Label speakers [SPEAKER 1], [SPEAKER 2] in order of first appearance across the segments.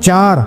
[SPEAKER 1] 4।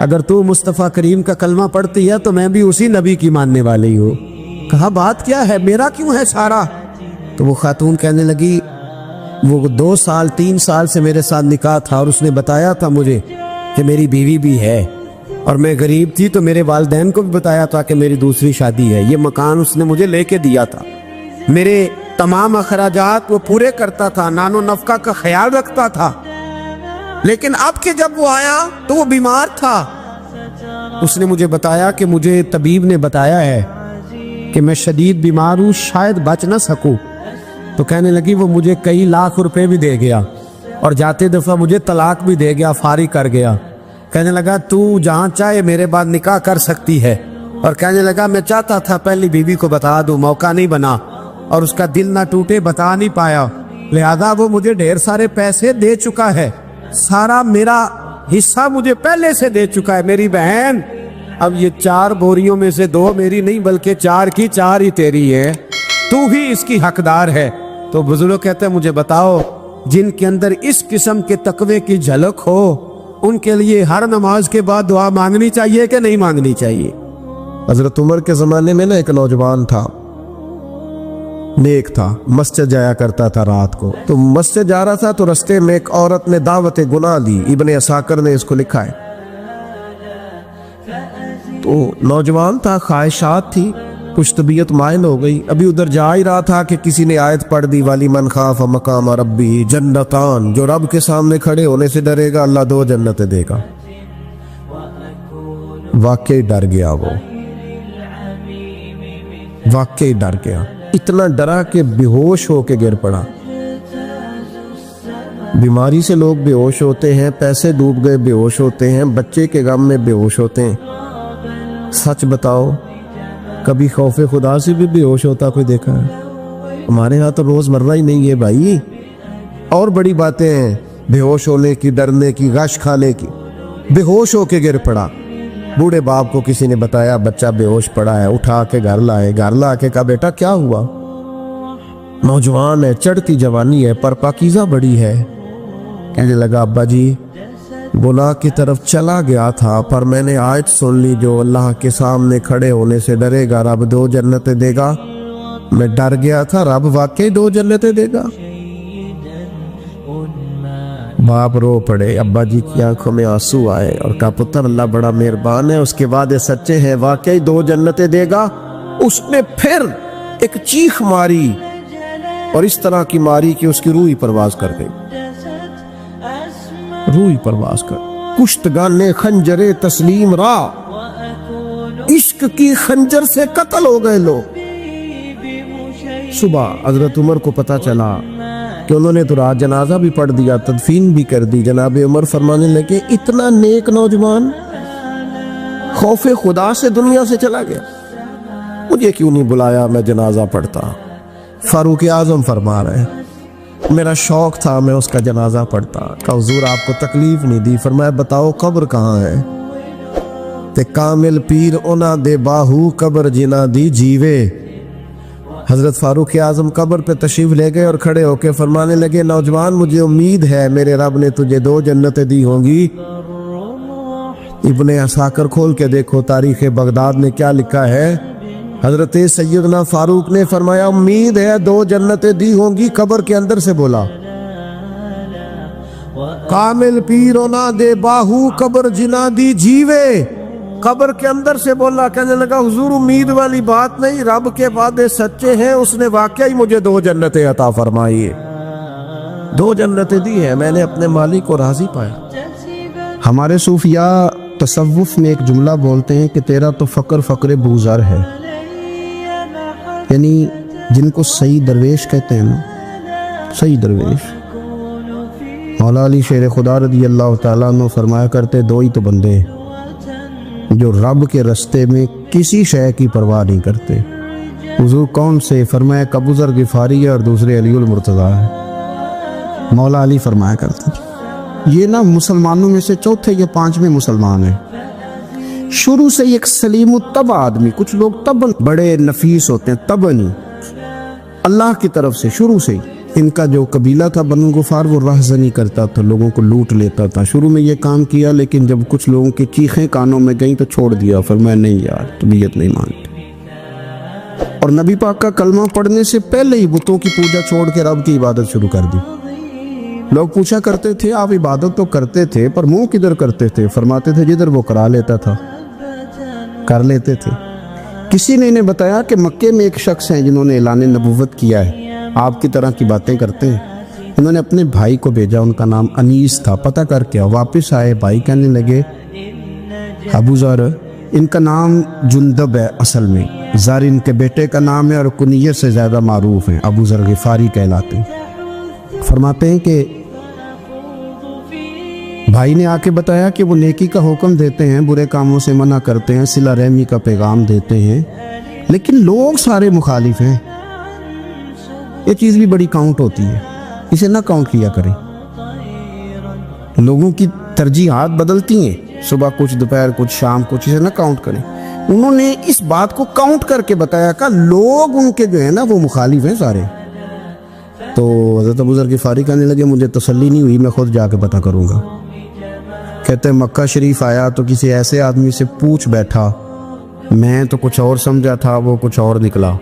[SPEAKER 1] اگر تو مصطفیٰ کریم کا کلمہ پڑھتی ہے تو میں بھی اسی نبی کی ماننے والی ہوں۔ کہا بات کیا ہے، میرا کیوں ہے سارا؟ تو وہ خاتون کہنے لگی وہ 2 سال 3 سال سے میرے ساتھ نکاح تھا اور اس نے بتایا تھا مجھے کہ میری بیوی بھی ہے، اور میں غریب تھی تو میرے والدین کو بھی بتایا تھا کہ میری دوسری شادی ہے۔ یہ مکان اس نے مجھے لے کے دیا تھا، میرے تمام اخراجات وہ پورے کرتا تھا، نان و نفقہ کا خیال رکھتا تھا، لیکن اب کہ جب وہ آیا تو وہ بیمار تھا۔ اس نے مجھے بتایا کہ مجھے طبیب نے بتایا ہے کہ میں شدید بیمار ہوں، شاید بچ نہ سکوں۔ تو کہنے لگی وہ مجھے کئی لاکھ روپے بھی دے گیا اور جاتے دفعہ مجھے طلاق بھی دے گیا، فارغ کر گیا۔ کہنے لگا تو جہاں چاہے میرے بعد نکاح کر سکتی ہے، اور کہنے لگا میں چاہتا تھا پہلی بیوی کو بتا دوں، موقع نہیں بنا اور اس کا دل نہ ٹوٹے، بتا نہیں پایا، لہذا وہ مجھے ڈھیر سارے پیسے دے چکا ہے، سارا میرا حصہ مجھے پہلے سے دے چکا ہے۔ میری بہن اب یہ 4 بوریوں میں سے 2 میری نہیں بلکہ 4 کی 4 ہی تیری ہے، تو ہی اس کی حقدار ہے۔ تو بزرگ کہتے ہیں مجھے بتاؤ جن کے اندر اس قسم کے تقوی کی جھلک ہو ان کے لیے ہر نماز کے بعد دعا مانگنی چاہیے کہ نہیں مانگنی چاہیے؟ حضرت عمر کے زمانے میں نا ایک نوجوان تھا، نیک تھا، مسجد جایا کرتا تھا رات کو۔ تو مسجد جا رہا تھا تو رستے میں ایک عورت نے دعوت گناہ دی، ابن عساکر نے اس کو لکھا ہے۔ تو نوجوان تھا، خواہشات تھی، کچھ طبیعت مائل ہو گئی، ابھی ادھر جا ہی رہا تھا کہ کسی نے آیت پڑھ دی والی من خاف مقام ربی جنتان، جو رب کے سامنے کھڑے ہونے سے ڈرے گا اللہ 2 جنتیں دے گا۔ واقعی ڈر گیا، وہ واقعی ڈر گیا، اتنا ڈرا کہ بے ہوش ہو کے گر پڑا۔ بیماری سے لوگ بے ہوش ہوتے ہیں، پیسے ڈوب گئے بے ہوش ہوتے ہیں، بچے کے غم میں بے ہوش ہوتے ہیں۔ سچ بتاؤ کبھی خوف خدا سے بھی بے ہوش ہوتا کوئی دیکھا ہے؟ ہمارے ہاں تو روز مرہ ہی نہیں ہے بھائی، اور بڑی باتیں ہیں بے ہوش ہونے کی، ڈرنے کی، غش کھانے کی۔ بے ہوش ہو کے گر پڑا، بوڑھے باپ کو کسی نے بتایا بچہ بے ہوش پڑا ہے، اٹھا کے گھر لائے، گھر لا کے کہا بیٹا کیا ہوا؟ نوجوان ہے، چڑھتی جوانی ہے پر پاکیزہ بڑی ہے۔ کہنے لگا ابا جی گناہ کی طرف چلا گیا تھا پر میں نے آیت سن لی جو اللہ کے سامنے کھڑے ہونے سے ڈرے گا رب 2 جنتیں دے گا، میں ڈر گیا تھا، رب واقعی 2 جنتیں دے گا۔ باپ رو پڑے، ابا جی کی آنکھوں میں آنسو آئے اور کہا پتر اللہ بڑا مہربان ہے، اس کے وعدے سچے ہیں، واقعی 2 جنتیں دے گا۔ اس نے پھر ایک چیخ ماری اور اس طرح کی ماری کہ اس کی روح ہی پرواز کر گئی، روح ہی پرواز کر۔ کشتگانے خنجر تسلیم را، عشق کی خنجر سے قتل ہو گئے لوگ۔ صبح حضرت عمر کو پتہ چلا کہ انہوں نے تو رات جنازہ بھی پڑھ دیا، تدفین بھی کر دی۔ جناب عمر فرمانے لگے اتنا نیک نوجوان خوف خدا سے دنیا سے چلا گیا، مجھے کیوں نہیں بلایا میں جنازہ پڑھتا؟ فاروق اعظم فرما رہے ہیں میرا شوق تھا میں اس کا جنازہ پڑھتا۔ کہ حضور آپ کو تکلیف نہیں دی؟ فرمایا بتاؤ قبر کہاں ہے؟ تے کامل پیر اونا دے باہو قبر جنا دی جیوے۔ حضرت فاروق اعظم قبر پہ تشریف لے گئے اور کھڑے ہو کے فرمانے لگے نوجوان مجھے امید ہے میرے رب نے تجھے 2 جنتیں دی ہوں گی۔ ابن عساکر کھول کے دیکھو تاریخ بغداد نے کیا لکھا ہے۔ حضرت سیدنا فاروق نے فرمایا امید ہے 2 جنتیں دی ہوں گی، قبر کے اندر سے بولا کامل پیرو نہ دے باہو قبر جنا دی جیوے، قبر کے اندر سے بولا۔ کہنے لگا حضور امید والی بات نہیں، رب کے وعدے سچے ہیں، اس نے واقعی مجھے 2 جنتیں عطا فرمائی، 2 جنتیں دی ہیں، میں نے اپنے مالک کو راضی پایا۔ ہمارے صوفیاء تصوف میں ایک جملہ بولتے ہیں کہ تیرا تو فقر فقر بوزر ہے، یعنی جن کو صحیح درویش کہتے ہیں نا، صحیح درویش۔ مولا علی شیر خدا رضی اللہ تعالیٰ عنہ فرمایا کرتے 2 ہی تو بندے ہیں جو رب کے رستے میں کسی شے کی پرواہ نہیں کرتے۔ حضور کون سے؟ فرمایا ایک ابو ذر غفاری ہے اور دوسرے علی المرتضیٰ ہے۔ مولا علی فرمایا کرتے یہ نا مسلمانوں میں سے چوتھے یا 5ویں مسلمان ہیں، شروع سے ایک سلیم الطبع آدمی، کچھ لوگ طبعاً بڑے نفیس ہوتے ہیں، طبعاً اللہ کی طرف سے شروع سے ہی
[SPEAKER 2] ان کا جو قبیلہ تھا بنو غفار وہ راہزنی کرتا تھا، لوگوں کو لوٹ لیتا تھا۔ شروع میں یہ کام کیا، لیکن جب کچھ لوگوں کی چیخیں کانوں میں گئیں تو چھوڑ دیا، فرمایا نہیں یار طبیعت نہیں مانتی، اور نبی پاک کا کلمہ پڑھنے سے پہلے ہی بتوں کی پوجا چھوڑ کے رب کی عبادت شروع کر دی۔ لوگ پوچھا کرتے تھے آپ عبادت تو کرتے تھے پر منہ کدھر کرتے تھے؟ فرماتے تھے جدھر وہ کرا لیتا تھا کر لیتے تھے۔ کسی نے انہیں بتایا کہ مکے میں ایک شخص ہیں جنہوں نے اعلان نبوت کیا ہے، آپ کی طرح کی باتیں کرتے ہیں۔ انہوں نے اپنے بھائی کو بھیجا، ان کا نام انیس تھا، پتہ کر کے واپس آئے، بھائی کہنے لگے ابو ذر ان کا نام جندب ہے، اصل میں ذر ان کے بیٹے کا نام ہے اور کنیت سے زیادہ معروف ہیں، ابو ذر غفاری کہلاتے ہیں۔ فرماتے ہیں کہ بھائی نے آ کے بتایا کہ وہ نیکی کا حکم دیتے ہیں، برے کاموں سے منع کرتے ہیں، صلہ رحمی کا پیغام دیتے ہیں، لیکن لوگ سارے مخالف ہیں۔ یہ چیز بھی بڑی کاؤنٹ ہوتی ہے، اسے نہ کاؤنٹ کیا کریں۔ لوگوں کی ترجیحات بدلتی ہیں، صبح کچھ، دوپہر کچھ، شام کچھ، اسے نہ کاؤنٹ کریں۔ انہوں نے اس بات کو کاؤنٹ کر کے بتایا کہ لوگ ان کے جو ہے نا وہ مخالف ہیں سارے۔ تو حضرت ابو ذر غفاری کہنے لگے مجھے تسلی نہیں ہوئی، میں خود جا کے پتہ کروں گا۔ کہتے ہیں مکہ شریف آیا تو کسی ایسے آدمی سے پوچھ بیٹھا، میں تو کچھ اور سمجھا تھا، وہ کچھ اور نکلا۔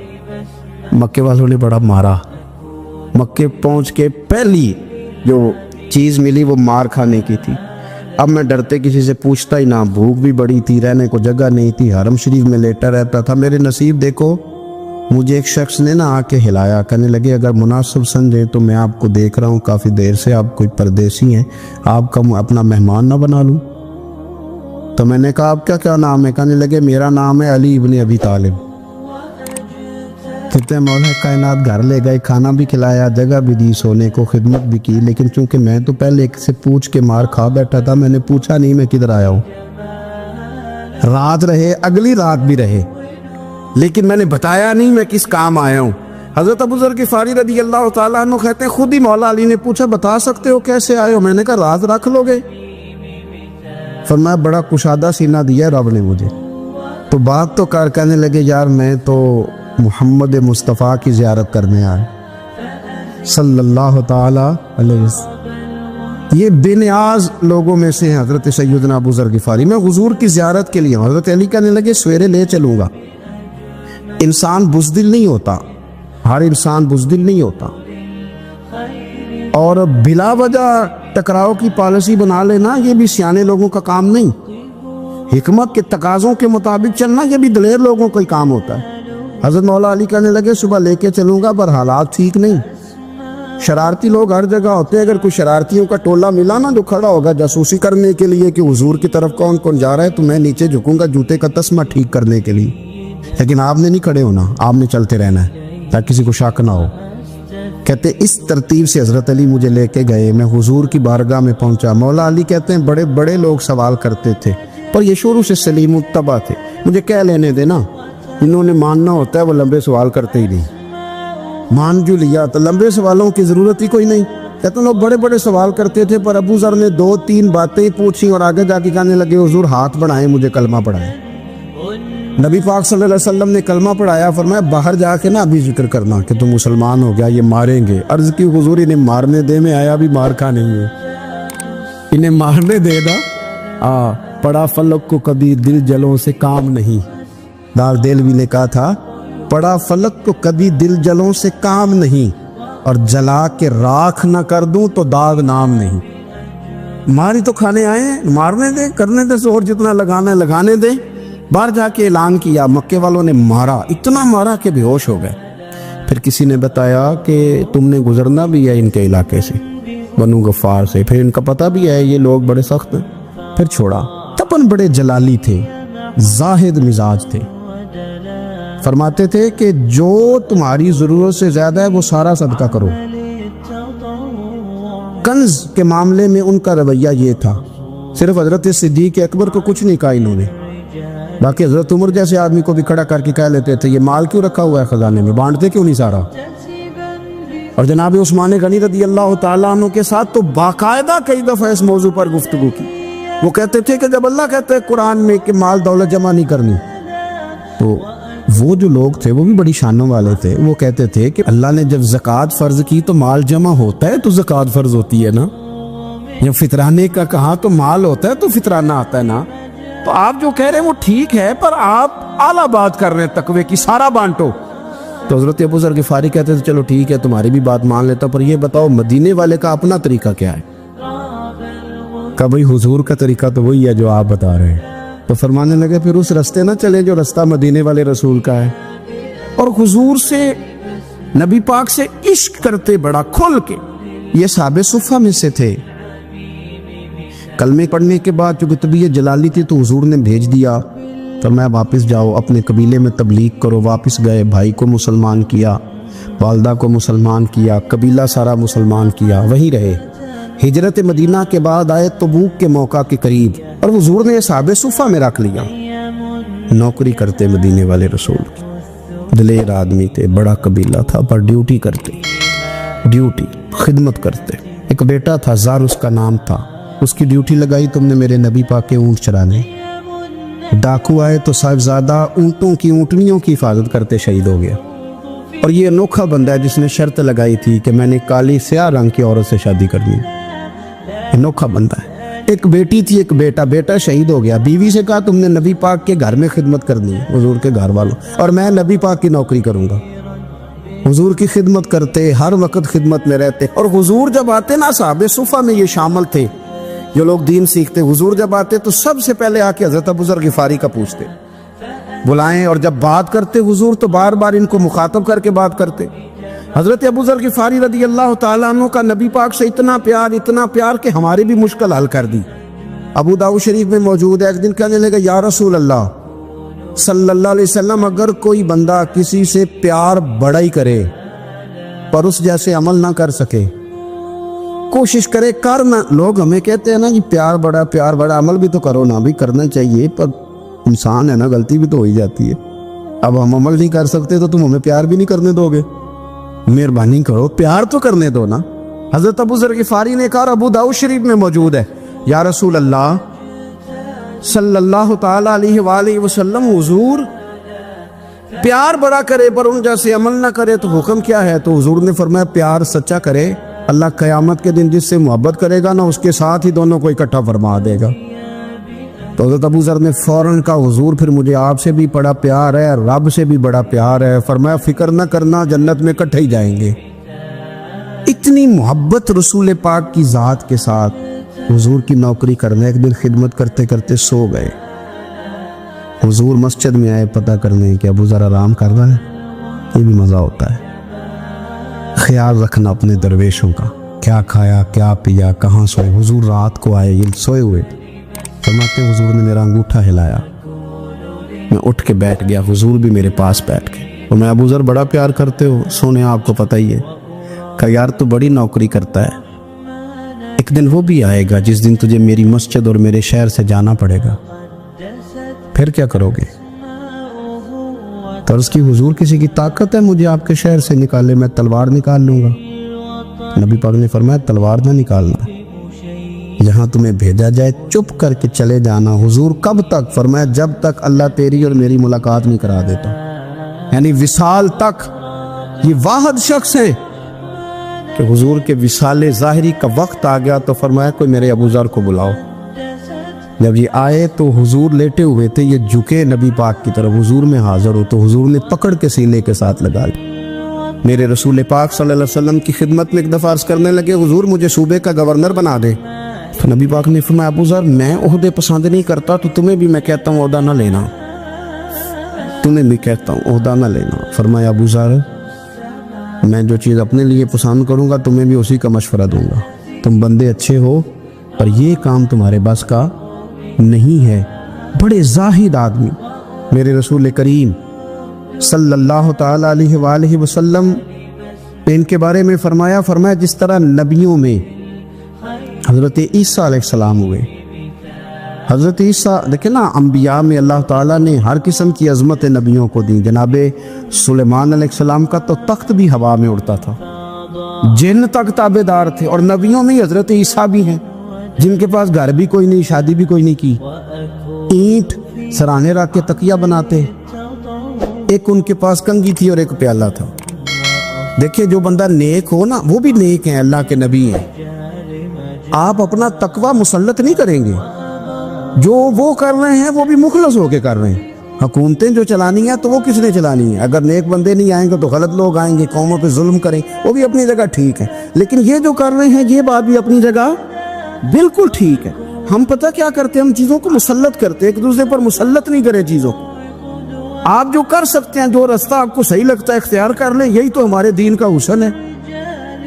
[SPEAKER 2] مکے والوں نے بڑا مارا، مکے پہنچ کے پہلی جو چیز ملی وہ مار کھانے کی تھی۔ اب میں ڈرتے کسی سے پوچھتا ہی نہ، بھوک بھی بڑی تھی، رہنے کو جگہ نہیں تھی، حرم شریف میں لیٹا رہتا تھا۔ میرے نصیب دیکھو، مجھے ایک شخص نے نہ آ کے ہلایا، کہنے لگے اگر مناسب سمجھے تو میں آپ کو دیکھ رہا ہوں کافی دیر سے، آپ کوئی پردیسی ہیں، آپ کا اپنا مہمان نہ بنا لوں؟ تو میں نے کہا آپ کا کیا نام ہے؟ کہنے لگے میرا نام ہے علی ابن ابی طالب۔ کہتے ہیں مولا کائنات گھر لے گئے، کھانا بھی کھلایا، جگہ بھی دی، سونے کو خدمت بھی کی، لیکن چونکہ میں تو پہلے ایک سے پوچھ کے مار کھا بیٹھا تھا، میں نے پوچھا نہیں میں کدھر آیا ہوں۔ رات رہے، اگلی رات بھی رہے، لیکن میں نے بتایا نہیں میں کس کام آیا ہوں۔ حضرت ابو ذر غفاری رضی اللہ تعالیٰ عنہ کہتے ہیں خود ہی مولا علی نے پوچھا بتا سکتے ہو کیسے آئے ہو؟ میں نے کہا راز رکھ لو گے؟ فرمایا بڑا کشادہ سینہ دیا رب نے مجھے۔ تو بات تو کہنے لگے یار میں تو محمد مصطفیٰ کی زیارت کرنے آئے صلی اللہ تعالیٰ علیہ وسلم۔ یہ بے نیاز لوگوں میں سے ہیں حضرت سیدنا ابو ذر غفاری۔ میں حضور کی زیارت کے لیے ہوں۔ حضرت علی کہنے لگے سویرے لے چلوں گا۔ انسان بزدل نہیں ہوتا، ہر انسان بزدل نہیں ہوتا، اور بلا وجہ ٹکراؤ کی پالیسی بنا لینا یہ بھی سیانے لوگوں کا کام نہیں۔ حکمت کے تقاضوں کے مطابق چلنا یہ بھی دلیر لوگوں کا کام ہوتا ہے۔ حضرت مولا علی کہنے لگے صبح لے کے چلوں گا، پر حالات ٹھیک نہیں، شرارتی لوگ ہر جگہ ہوتے ہیں۔ اگر کوئی شرارتیوں کا ٹولہ ملا نا جو کھڑا ہوگا جاسوسی کرنے کے لیے کہ حضور کی طرف کون کون جا رہا ہے، تو میں نیچے جھکوں گا جوتے کا تسمہ ٹھیک کرنے کے لیے، لیکن آپ نے نہیں کھڑے ہونا، آپ نے چلتے رہنا ہے تاکہ کسی کو شک نہ ہو۔ کہتے اس ترتیب سے حضرت علی مجھے لے کے گئے، میں حضور کی بارگاہ میں پہنچا۔ مولا علی کہتے ہیں بڑے بڑے لوگ سوال کرتے تھے، پر یہ شروع سے سلیم الطبع تھے، مجھے کہہ لینے دینا، انہوں نے ماننا ہوتا ہے، وہ لمبے سوال کرتے ہی نہیں۔ مان جو لیا تو لمبے سوالوں کی ضرورت ہی کوئی نہیں۔ کہتے ہیں لوگ بڑے بڑے سوال کرتے تھے، پر ابو ذر نے 2-3 باتیں پوچھی اور آگے جا کے کہنے لگے حضور ہاتھ بڑھائیں، مجھے کلمہ پڑھائیں۔ نبی پاک صلی اللہ علیہ وسلم نے کلمہ پڑھایا، فرمایا باہر جا کے نا ابھی ذکر کرنا کہ تم مسلمان ہو گیا، یہ ماریں گے۔ عرض کی حضور انہیں مارنے دے، میں آیا بھی مار کھا نہیں ہے، انہیں مارنے دے نا۔ پڑا فلک کو کبھی دل جلوں سے کام نہیں، دال دل بھی نے کہا تھا پڑا فلک کو کبھی دل جلوں سے کام نہیں، اور جلا کے راکھ نہ کر دوں تو داغ نام نہیں۔ ماری تو کھانے آئے ہیں، مارنے دے، کرنے دے زور جتنا لگانا ہے لگانے دے۔ باہر جا کے اعلان کیا، مکے والوں نے مارا، اتنا مارا کہ بے ہوش ہو گئے۔ پھر کسی نے بتایا کہ تم نے گزرنا بھی ہے ان کے علاقے سے، بنو غفار سے، پھر ان کا پتہ بھی ہے یہ لوگ بڑے سخت ہیں۔ پھر چھوڑا۔ تپن بڑے جلالی تھے، زاہد مزاج تھے، فرماتے تھے کہ جو تمہاری ضرورت سے زیادہ ہے وہ سارا صدقہ کرو۔ کنز کے معاملے میں ان کا رویہ یہ تھا، صرف حضرت صدیق اکبر کو کچھ نہیں کہا انہوں نے، باقی حضرت عمر جیسے آدمی کو بھی کھڑا کر کے کہہ لیتے تھے یہ مال کیوں رکھا ہوا ہے خزانے میں، بانٹتے کیوں نہیں سارا؟ اور جناب عثمان غنی رضی اللہ تعالیٰ عنہ کے ساتھ تو باقاعدہ کئی دفعہ اس موضوع پر گفتگو کی۔ وہ کہتے تھے کہ جب اللہ کہتے ہیں قرآن میں کہ مال دولت جمع نہیں کرنی، تو وہ جو لوگ تھے وہ بھی بڑی شانوں والے تھے. وہ کہتے تھے کہ اللہ نے جب زکوٰۃ فرض کی تو مال جمع ہوتا ہے تو زکوٰۃ فرض ہوتی ہے نا. جب فطرانے کا کہا تو مال ہوتا ہے تو فطرانہ آتا ہے نا. تو آپ جو کہہ رہے ہیں وہ ٹھیک ہے، پر آپ اعلیٰ بات کر رہے ہیں تقوی کی، سارا بانٹو. تو حضرت ابو ذر غفاری کہتے تھے چلو ٹھیک ہے تمہاری بھی بات مان لیتا، پر یہ بتاؤ مدینے والے کا اپنا طریقہ کیا ہے؟ کہ بھئی حضور کا طریقہ تو وہی ہے جو آپ بتا رہے ہیں. تو فرمانے لگے پھر اس رستے نہ چلے جو رستہ مدینے والے رسول کا ہے. اور حضور سے، نبی پاک سے عشق کرتے بڑا کھل کے. یہ صحابہ صفہ میں سے تھے. کلمے پڑھنے کے بعد چونکہ طبیعت جلالی تھی تو حضور نے بھیج دیا، فرمایا واپس جاؤ اپنے قبیلے میں تبلیغ کرو. واپس گئے، بھائی کو مسلمان کیا، والدہ کو مسلمان کیا، قبیلہ سارا مسلمان کیا، وہیں رہے. ہجرت مدینہ کے بعد آئے تبوک کے موقع کے قریب، اور حضور نے صحابہ صفہ میں رکھ لیا. نوکری کرتے مدینے والے رسول کی، دلیر آدمی تھے، بڑا قبیلہ تھا، پر ڈیوٹی کرتے، ڈیوٹی خدمت کرتے. ایک بیٹا تھا زار اس کا نام تھا، اس کی ڈیوٹی لگائی تم نے میرے نبی پاک کے اونٹ چرانے. ڈاکو آئے تو صاحبزادہ اونٹوں کی، اونٹنیوں کی حفاظت کرتے شہید ہو گیا. اور یہ انوکھا بندہ ہے جس نے شرط لگائی تھی کہ میں نے کالی سیاہ رنگ کی عورت سے شادی کرنی. انوکھا بندہ ہے. ایک بیٹی تھی، ایک بیٹا، بیٹا شہید ہو گیا. بیوی سے کہا تم نے نبی پاک کے گھر میں خدمت کرنی ہے، حضور کے گھر والوں، اور میں نبی پاک کی نوکری کروں گا. حضور کی خدمت کرتے، ہر وقت خدمت میں رہتے. اور حضور جب آتے نا، صحابہ صفہ میں یہ شامل تھے جو لوگ دین سیکھتے، حضور جب آتے تو سب سے پہلے آ کے حضرت ابو ذر غفاری کا پوچھتے، بلائیں. اور جب بات کرتے حضور تو بار بار ان کو مخاطب کر کے بات کرتے. حضرت ابو ذر غفاری رضی اللہ تعالیٰ عنہ کا نبی پاک سے اتنا پیار کہ ہماری بھی مشکل حل کر دی. ابو داؤد شریف میں موجود ہے، ایک دن کہنے لگا یا رسول اللہ صلی اللہ علیہ وسلم، اگر کوئی بندہ کسی سے پیار بڑا ہی کرے پر اس جیسے عمل نہ کر سکے، کوشش کرے کرنا. لوگ ہمیں کہتے ہیں نا کہ پیار بڑا، عمل بھی تو کرو نا. بھی کرنا چاہیے، پر انسان ہے نا، غلطی بھی تو ہو ہی جاتی ہے. اب ہم عمل نہیں کر سکتے تو تم ہمیں پیار بھی نہیں کرنے دو گے؟ مہربانی کرو، پیار تو کرنے دو نا. حضرت ابو ذر غفاری نے کہا، ابو داؤد شریف میں موجود ہے، یا رسول اللہ صلی اللہ تعالیٰ علیہ وآلہ وسلم، حضور پیار بڑا کرے پر ان جیسے عمل نہ کرے تو حکم کیا ہے؟ تو حضور نے فرمایا پیار سچا کرے، اللہ قیامت کے دن جس سے محبت کرے گا نا اس کے ساتھ ہی دونوں کو اکٹھا فرما دے گا. تو حضرت ابو ذر نے فوراً کہا، حضور پھر مجھے آپ سے بھی بڑا پیار ہے، رب سے بھی بڑا پیار ہے. فرمایا فکر نہ کرنا، جنت میں اکٹھے ہی جائیں گے. اتنی محبت رسول پاک کی ذات کے ساتھ. حضور کی نوکری کرنا. ایک دن خدمت کرتے کرتے سو گئے. حضور مسجد میں آئے پتہ کرنے کہ ابو ذر آرام کر رہا ہے. یہ بھی مزہ ہوتا ہے، خیال رکھنا اپنے درویشوں کا، کیا کھایا کیا پیا، کہاں سوئے. حضور رات کو آئے، یہ سوئے ہوئے. فرماتے حضور نے میرا انگوٹھا ہلایا، میں اٹھ کے بیٹھ گیا، حضور بھی میرے پاس بیٹھ گئے. اور میں ابو ذر بڑا پیار کرتے ہو، سونے آپ کو پتہ ہی ہے. کہ یار تو بڑی نوکری کرتا ہے، ایک دن وہ بھی آئے گا جس دن تجھے میری مسجد اور میرے شہر سے جانا پڑے گا، پھر کیا کرو گے؟ تو اس کی حضور کسی کی طاقت ہے مجھے آپ کے شہر سے نکالے؟ میں تلوار نکال لوں گا. نبی پاک نے فرمایا تلوار نہ نکالنا، جہاں تمہیں بھیجا جائے چپ کر کے چلے جانا. حضور کب تک؟ فرمایا جب تک اللہ تیری اور میری ملاقات نہیں کرا دیتا، یعنی وصال تک. یہ واحد شخص ہے کہ حضور کے وصال ظاہری کا وقت آ گیا تو فرمایا کوئی میرے ابو ذر کو بلاؤ. جب یہ آئے تو حضور لیٹے ہوئے تھے، یہ جھکے نبی پاک کی طرف، حضور میں حاضر ہو تو حضور نے پکڑ کے سینے کے ساتھ لگا لی. میرے رسول پاک صلی اللہ علیہ وسلم کی خدمت میں ایک دفعہ عرض کرنے لگے، حضور مجھے صوبے کا گورنر بنا دے. تو نبی پاک نے فرمایا ابو ذر میں عہدے پسند نہیں کرتا، تو تمہیں بھی میں کہتا ہوں عہدہ نہ لینا، تمہیں بھی کہتا ہوں عہدہ نہ لینا. فرمایا ابو ذر میں جو چیز اپنے لیے پسند کروں گا تمہیں بھی اسی کا مشورہ دوں گا. تم بندے اچھے ہو پر یہ کام تمہارے بس کا نہیں ہے. بڑے زاہد آدمی میرے رسول کریم صلی اللہ تعالیٰ علیہ وآلہ وسلم نے ان کے بارے میں فرمایا جس طرح نبیوں میں حضرت عیسیٰ علیہ السلام ہوئے. حضرت عیسیٰ دیکھیں نا، انبیاء میں اللہ تعالیٰ نے ہر قسم کی عظمت نبیوں کو دی. جناب سلیمان علیہ السلام کا تو تخت بھی ہوا میں اڑتا تھا، جن تک تابع دار تھے. اور نبیوں میں حضرت عیسیٰ بھی ہیں جن کے پاس گھر بھی کوئی نہیں، شادی بھی کوئی نہیں کی، اینٹ سرانے رکھ کے تکیہ بناتے. ایک ان کے پاس کنگھی تھی اور ایک پیالہ تھا. دیکھیے جو بندہ نیک ہو نا وہ بھی نیک ہیں, اللہ کے نبی ہیں. آپ اپنا تقوی مسلط نہیں کریں گے, جو وہ کر رہے ہیں وہ بھی مخلص ہو کے کر رہے ہیں. حکومتیں جو چلانی ہیں تو وہ کس نے چلانی ہے؟ اگر نیک بندے نہیں آئیں گے تو غلط لوگ آئیں گے, قوموں پہ ظلم کریں, وہ بھی اپنی جگہ ٹھیک ہے. لیکن یہ جو کر رہے ہیں یہ بات بھی اپنی جگہ بالکل ٹھیک ہے. ہم پتہ کیا کرتے ہیں, ہم چیزوں کو مسلط کرتے ہیں, ایک دوسرے پر مسلط نہیں کرے چیزوں کو. آپ جو کر سکتے ہیں, جو رستہ آپ کو صحیح لگتا ہے اختیار کر لیں. یہی تو ہمارے دین کا حسن ہے,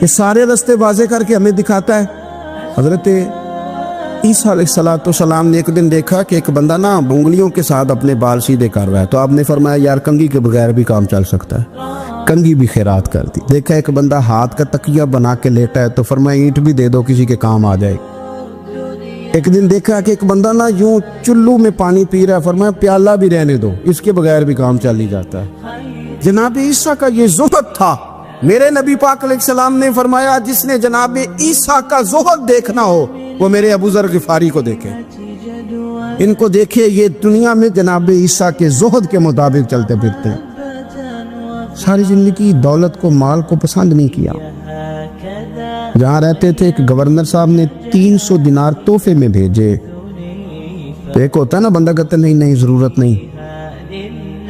[SPEAKER 2] یہ سارے رستے واضح کر کے ہمیں دکھاتا ہے. حضرت عیسیٰ علیہ السلام نے ایک دن دیکھا کہ ایک بندہ نا انگلیوں کے ساتھ اپنے بال سیدھے کر رہا ہے, تو آپ نے فرمایا یار کنگھی کے بغیر بھی کام چل سکتا ہے, کنگھی بھی خیرات کر دی. دیکھا ایک بندہ ہاتھ کا تکیہ بنا کے لیٹا ہے, تو فرمایا اینٹ بھی دے دو کسی کے کام آ جائے. ایک دن دیکھا کہ ایک بندہ نا یوں چلو میں پانی پی رہا ہے, فرمایا پیالہ بھی رہنے دو, اس کے بغیر بھی کام چل ہی جاتا ہے. جناب عیسیٰ کا یہ زہد تھا. میرے نبی پاک علیہ السلام نے فرمایا جس نے جناب عیسیٰ کا زہد دیکھنا ہو وہ میرے ابو ذر غفاری کو دیکھے, ان کو دیکھے. یہ دنیا میں جناب عیسیٰ کے زہد کے مطابق چلتے پھرتے ہیں. ساری زندگی دولت کو, مال کو پسند نہیں کیا. جہاں رہتے تھے ایک گورنر صاحب نے 300 دینار تحفے میں بھیجے. تو ایک ہوتا ہے نا بندہ کہتا نہیں نہیں ضرورت نہیں.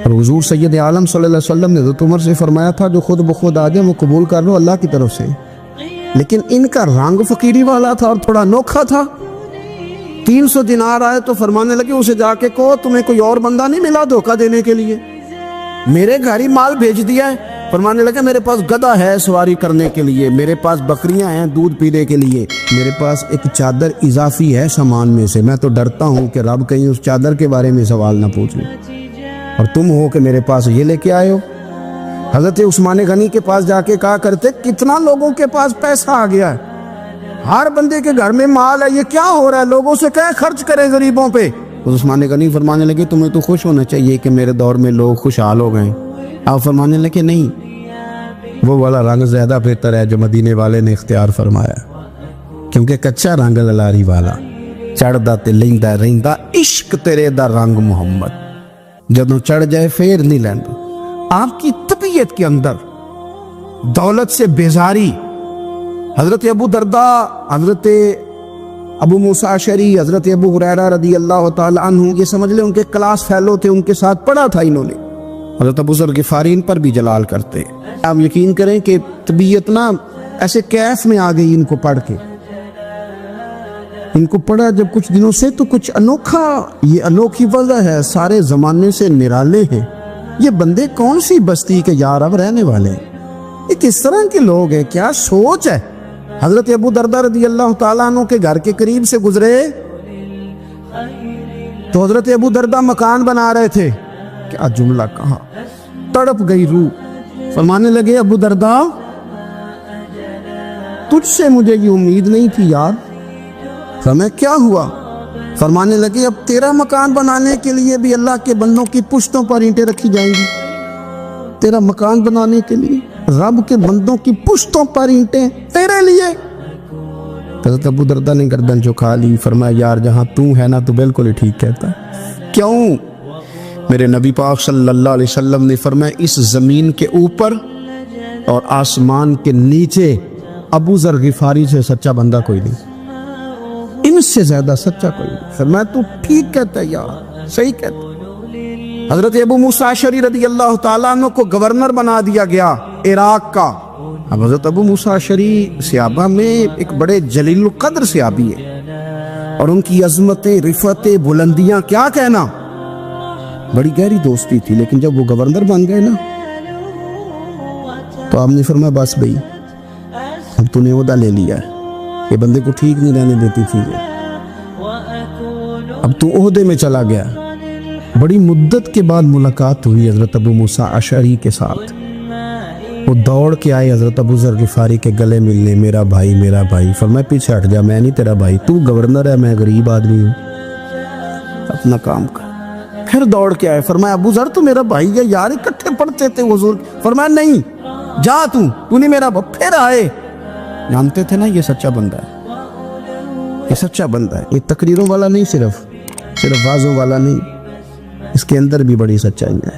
[SPEAKER 2] اور حضور سید عالم صلی اللہ علیہ وسلم نے حضرت عمر سے فرمایا تھا جو خود بخود آ جائے وہ قبول کر لو اللہ کی طرف سے. لیکن ان کا رنگ فقیری والا تھا اور تھوڑا انوکھا تھا. 300 دینار آئے تو فرمانے لگے اسے جا کے کہو تمہیں کوئی اور بندہ نہیں ملا دھوکہ دینے کے لیے, میرے گھر ہی مال بھیج دیا ہے. فرمانے لگے میرے پاس گدھا ہے سواری کرنے کے لیے, میرے پاس بکریاں ہیں دودھ پینے کے لیے, میرے پاس ایک چادر اضافی ہے سامان میں سے. میں تو ڈرتا ہوں کہ رب کہیں اس چادر کے بارے میں سوال نہ پوچھ لیں, اور تم ہو کہ میرے پاس یہ لے کے آئے ہو. حضرت عثمان غنی کے پاس جا کے کہا کرتے کتنا لوگوں کے پاس پیسہ آ گیا ہے, ہر بندے کے گھر میں مال ہے, یہ کیا ہو رہا ہے, لوگوں سے کہیں خرچ کریں غریبوں پہ. عثمان غنی فرمانے لگے تمہیں تو خوش ہونا چاہیے کہ میرے دور میں لوگ خوشحال ہو گئے. آپ فرمانے لگے نہیں, وہ والا رنگ زیادہ بہتر ہے جو مدینے والے نے اختیار فرمایا, کیونکہ کچا رنگ للاری والا چڑھدا تے لیندا رہندا عشق تیرے دا رنگ محمد, جدوں چڑھ جائے پھر نہیں لیندا. آپ کی طبیعت کے اندر دولت سے بیزاری. حضرت ابو درداء, حضرت ابو موسیٰ اشعری, حضرت ابو ہریرہ رضی اللہ تعالی عنہ, یہ سمجھ لیں ان کے کلاس فیلو تھے, ان کے ساتھ پڑھا تھا انہوں نے. حضرت ابو ذر غفاری ان پر بھی جلال کرتے. آپ یقین کریں کہ طبیعت نا ایسے کیف میں آ گئی ان کو پڑھ کے. ان کو پڑھا جب کچھ دنوں سے تو کچھ انوکھا, یہ انوکھی وجہ ہے, سارے زمانے سے نرالے ہیں. یہ بندے کون سی بستی کے یار اب رہنے والے ہیں, یہ کس طرح کے لوگ ہیں, کیا سوچ ہے. حضرت ابو درداء رضی اللہ تعالیٰ عنہ کے گھر کے قریب سے گزرے تو حضرت ابو درداء مکان بنا رہے تھے. کیا جملہ کہا, تڑپ گئی روح. فرمانے لگے ابو درداء تجھ سے مجھے یہ امید نہیں تھی یار. فرمایا کیا ہوا؟ فرمانے لگے اب تیرا مکان بنانے کے لیے بھی اللہ کے بندوں کی پشتوں پر اینٹیں رکھی جائیں گی. تیرا مکان بنانے کے لیے رب کے بندوں کی پشتوں پر اینٹیں تیرے لیے. حضرت ابو درداء نے گردن جھکا لی. فرمایا یار جہاں تو ہے نا تو بالکل ہی ٹھیک کہتا ہے. کیوں؟ میرے نبی پاک صلی اللہ علیہ وسلم نے فرمایا اس زمین کے اوپر اور آسمان کے نیچے ابو ذر غفاری سے سچا بندہ کوئی نہیں, ان سے زیادہ سچا کوئی نہیں. فرمایا تو ٹھیک کہتا ہے یار, صحیح کہتا ہے. حضرت ابو موسیٰ اشعری رضی اللہ تعالیٰ عنہ کو گورنر بنا دیا گیا عراق کا. اب حضرت ابو موسیٰ اشعری صحابہ میں ایک بڑے جلیل القدر صحابی ہے, اور ان کی عظمتیں, رفعتیں, بلندیاں کیا کہنا, بڑی گہری دوستی تھی. لیکن جب وہ گورنر بن گئے نا تو آپ نے فرمایا بس بھئی اب تو نے عہدہ لے لیا ہے, یہ بندے کو ٹھیک نہیں رہنے دیتی تھی, اب تو عہدے میں چلا گیا. بڑی مدت کے بعد ملاقات ہوئی حضرت ابو موسیٰ اشعری کے ساتھ. وہ دوڑ کے آئے حضرت ابو ذر غفاری کے گلے ملنے, میرا بھائی میرا بھائی. فرمایا پیچھے ہٹ جا, میں نہیں تیرا بھائی, تو گورنر ہے, میں غریب آدمی ہوں, اپنا کام کر. پھر دوڑ کے آئے. فرمایا ابو ذر تو میرا بھائی ہے یار, اکٹھے پڑھتے تھے حضور. فرمایا نہیں جا, تو نہیں میرا بھائی. پھر آئے. جانتے تھے نا یہ سچا بندہ ہے, یہ سچا بندہ ہے, یہ تقریروں والا نہیں, صرف وعظوں والا نہیں, اس کے اندر بھی بڑی سچائی ہے.